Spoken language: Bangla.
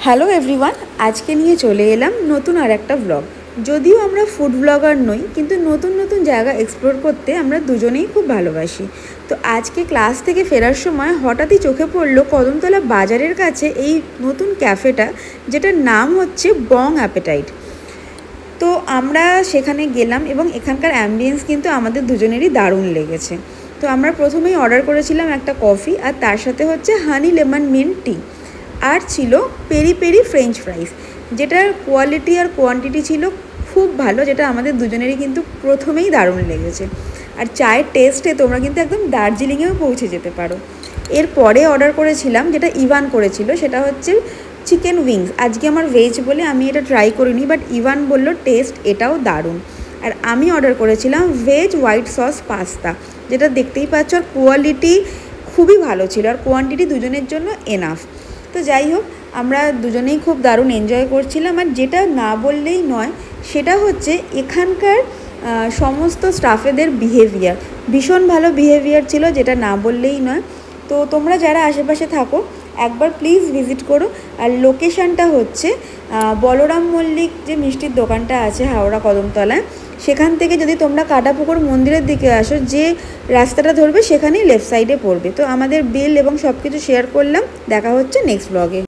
হ্যালো এভরিওয়ান, আজকে নিয়ে চলে এলাম নতুন আর একটা ব্লগ। যদিও আমরা ফুড ব্লগার নই, কিন্তু নতুন নতুন জায়গা এক্সপ্লোর করতে আমরা দুজনেই খুব ভালোবাসি। তো আজকে ক্লাস থেকে ফেরার সময় হঠাৎই চোখে পড়লো কদমতলা বাজারের কাছে এই নতুন ক্যাফেটা, যেটার নাম হচ্ছে বং অ্যাপেটাইট। তো আমরা সেখানে গেলাম এবং এখানকার অ্যাম্বিয়েন্স কিন্তু আমাদের দুজনেরই দারুণ লেগেছে। তো আমরা প্রথমেই অর্ডার করেছিলাম একটা কফি, আর তার সাথে হচ্ছে হানি লেমন মিন্ট টি, আর ছিল পেরি পেরি ফ্রেঞ্চ ফ্রাইস, যেটার কোয়ালিটি আর কোয়ান্টিটি ছিল খুব ভালো, যেটা আমাদের দুজনেরই কিন্তু প্রথমেই দারুণ লেগেছে। আর চায়ের টেস্টে তোমরা কিন্তু একদম দার্জিলিংয়েও পৌঁছে যেতে পারো। এরপরে অর্ডার করেছিলাম, যেটা ইভান করেছিল, সেটা হচ্ছে চিকেন উইংস। আজকে আমার ভেজ বলে আমি এটা ট্রাই করিনি, বাট ইভান বলল টেস্ট এটাও দারুণ। আর আমি অর্ডার করেছিলাম ভেজ হোয়াইট সস পাস্তা, যেটা দেখতেই পাচ্ছ, আর কোয়ালিটি খুবই ভালো ছিল, আর কোয়ান্টিটি দুজনের জন্য এনাফ। তো যাই হোক, আমরা দুজনেই খুব দারুণ এনজয় করছিলাম। আর যেটা না বললেই নয়, সেটা হচ্ছে এখানকার সমস্ত স্টাফেদের বিহেভিয়ার ভীষণ ভালো বিহেভিয়ার ছিল, যেটা না বললেই নয়। তো তোমরা যারা আশেপাশে থাকো একবার প্লিজ ভিজিট করো। আর লোকেশানটা হচ্ছে বলরাম মল্লিক যে মিষ্টির দোকানটা আছে হাওড়া কদমতলায়, সেখান থেকে যদি তোমরা কাটাপুকুর মন্দিরের দিকে আসো, যে রাস্তাটা ধরবে সেখানেই লেফট সাইডে পড়বে। তো আমাদের বিল এবং সব কিছু শেয়ার করলাম। দেখা হচ্ছে নেক্সট ব্লগে।